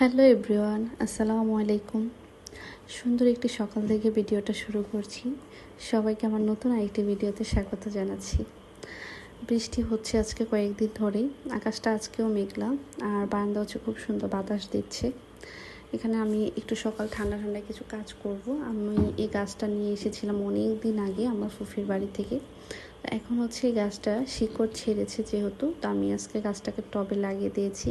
Hello everyone, আসসালামু আলাইকুম। সুন্দর একটি সকাল থেকে ভিডিওটা শুরু করছি। সবাইকে আমার নতুন আরেকটি ভিডিওতে স্বাগত জানাচ্ছি। বৃষ্টি হচ্ছে আজকে কয়েকদিন ধরেই, আকাশটা আজকেও মেঘলা আর বারান্দা হচ্ছে খুব সুন্দর বাতাস দিচ্ছে। এখানে আমি একটু সকাল ঠান্ডা ঠান্ডায় কিছু কাজ করব। আমি এই গাছটা নিয়ে এসেছিলাম অনেক দিন আগে আমার ফুফির বাড়ি থেকে। এখন হচ্ছে এই গাছটা শিকড় ছেড়েছে যেহেতু, তো আমি আজকে গাছটাকে টবে লাগিয়ে দিয়েছি।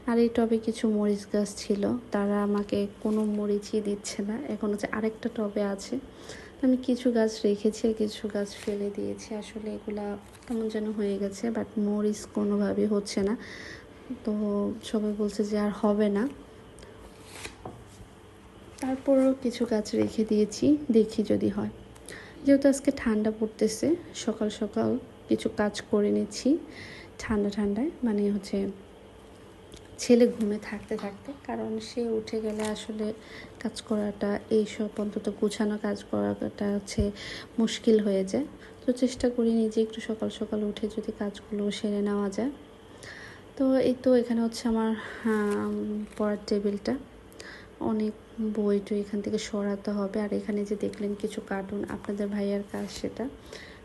আর এই টবে কিছু মরিচ গাছ ছিল, তারা আমাকে কোনো মরিচই দিচ্ছে না। এখন হচ্ছে আরেকটা টবে আছে, আমি কিছু গাছ রেখেছি আর কিছু গাছ ফেলে দিয়েছি। আসলে এগুলা কেমন যেন হয়ে গেছে, বাট মরিচ কোনোভাবেই হচ্ছে না। তো সবাই বলছে যে আর হবে না, তারপরও কিছু গাছ রেখে দিয়েছি, দেখি যদি হয়। যেহেতু আজকে ঠান্ডা পড়তেছে, সকাল সকাল কিছু কাজ করে নিচ্ছি ঠান্ডা ঠান্ডায়, মানে হচ্ছে ছেলে ঘুমে থাকতে থাকতে, কারণ সে উঠে গেলে আসলে কাজ করাটা, এইসব অন্তত গুছানো কাজ করাটা হচ্ছে মুশকিল হয়ে যায়। তো চেষ্টা করি নিজে একটু সকাল সকাল উঠে যদি কাজগুলো সেরে নেওয়া যায়। তো এই তো এখানে হচ্ছে আমার পড়ার টেবিলটা, অনেক বই তো এখান থেকে সরাতে হবে। আর এখানে যে দেখলেন কিছু কার্টুন, আপনাদের ভাইয়ার কাজ সেটা,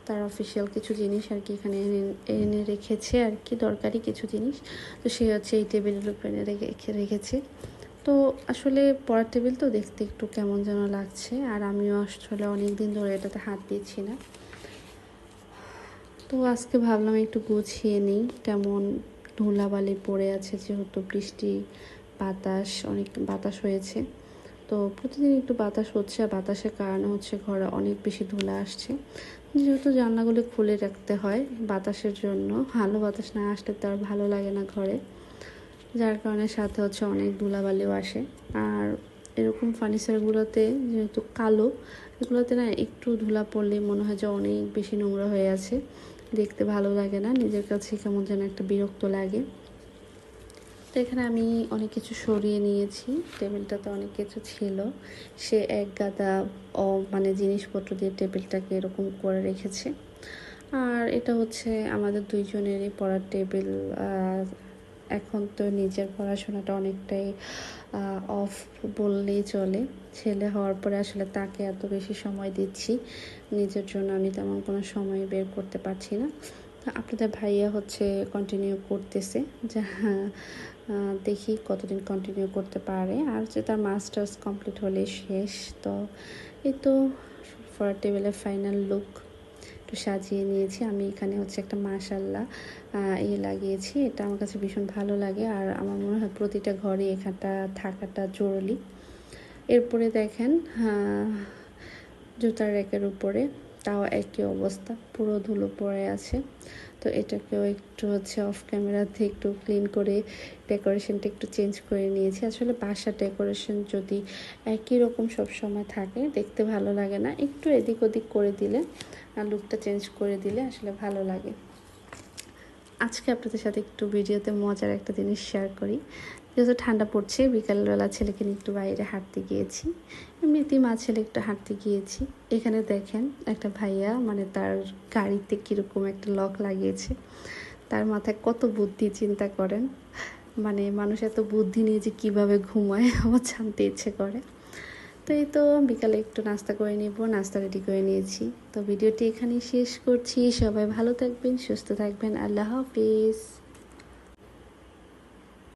তার অফিসিয়াল কিছু জিনিস আর কি এখানে এনে রেখেছে আর কি, দরকারি কিছু জিনিস। তো সে হচ্ছে এই টেবিলের উপরে রেখেছে। তো আসলে পড়ার টেবিল তো দেখতে একটু কেমন যেন লাগছে, আর আমিও আসলে অনেক দিন ধরে এটাতে হাত দিচ্ছি না। তো আজকে ভাবলাম একটু গুছিয়ে নিই, কেমন ধুলাবালি পড়ে আছে, যেহেতু বৃষ্টি বাতাস, অনেক বাতাস হয়েছে। তো প্রতিদিন একটু বাতাস হচ্ছে, আর বাতাসের কারণে হচ্ছে ঘরে অনেক বেশি ধুলা আসছে। যেহেতু জানলাগুলো খুলে রাখতে হয় বাতাসের জন্য, ভালো বাতাস না আসলে তো আর ভালো লাগে না ঘরে, যার কারণে সাথে হচ্ছে অনেক ধুলাবালিও আসে। আর এরকম ফার্নিচারগুলোতে যেহেতু কালো, এগুলোতে না একটু ধুলা পড়লেই মনে হয় যে অনেক বেশি নোংরা হয়ে আছে, দেখতে ভালো লাগে না, নিজের কাছে কেমন যেন একটা বিরক্ত লাগে। তো এখানে আমি অনেক কিছু সরিয়ে নিয়েছি, টেবিলটাতে অনেক কিছু ছিল, সে এক গাদা মানে জিনিসপত্র দিয়ে টেবিলটাকে এরকম করে রেখেছে। আর এটা হচ্ছে আমাদের দুইজনেরই পড়ার টেবিল। এখন তো নিজের পড়াশোনাটা অনেকটাই অফ বললেই চলে। ছেলে হওয়ার পরে আসলে তাকে এত বেশি সময় দিচ্ছি, নিজের জন্য আমি তেমন কোনো সময় বের করতে পারছি না। আপনাদের ভাইয়া হচ্ছে কন্টিনিউ করতেছে, যা দেখি কতদিন কন্টিনিউ করতে পারে। আর যে তার মাস্টার্স কমপ্লিট হলে শেষ। তো এই তো পড়ার টেবিলের ফাইনাল লুক একটু সাজিয়ে নিয়েছি। আমি এখানে হচ্ছে একটা মাশাল্লাহ লাগিয়েছি, এটা আমার কাছে ভীষণ ভালো লাগে, আর আমার মনে হয় প্রতিটা ঘরে এখানটা থাকাটা জরুরি। এরপরে দেখেন জুতার র্যাকের উপরে তাও একই অবস্থা, পুরো ধুলো পড়ে আছে। তো এটাকেও একটু হচ্ছে অফ ক্যামেরাতে একটু ক্লিন করে ডেকোরেশনটা একটু চেঞ্জ করে নিয়েছি। আসলে বাসার ডেকোরেশন যদি একই রকম সব সময় থাকে দেখতে ভালো লাগে না, একটু এদিক ওদিক করে দিলে আর লুকটা চেঞ্জ করে দিলে আসলে ভালো লাগে। আজকে আপনাদের সাথে একটু ভিডিওতে মজার একটা জিনিস শেয়ার করি। যেহেতু ঠান্ডা পড়ছে, বিকালবেলা ছেলেকে নিয়ে একটু বাইরে হাঁটতে গিয়েছি, এমনিতেই মা ছেলে একটু হাঁটতে গিয়েছি। এখানে দেখেন একটা ভাইয়া, মানে তার গাড়িতে কীরকম একটা লক লাগিয়েছে, তার মাথায় কত বুদ্ধি, চিন্তা করেন। মানে মানুষ এত বুদ্ধি নিয়ে যে কীভাবে ঘুমায় আমার জানতে ইচ্ছে করে। তো এই তো বিকালে একটু নাস্তা করে নিব, নাস্তা রেডি করে নিয়েছি। তো ভিডিওটি এখানেই শেষ করছি। সবাই ভালো থাকবেন, সুস্থ থাকবেন, আল্লাহ হাফিজ।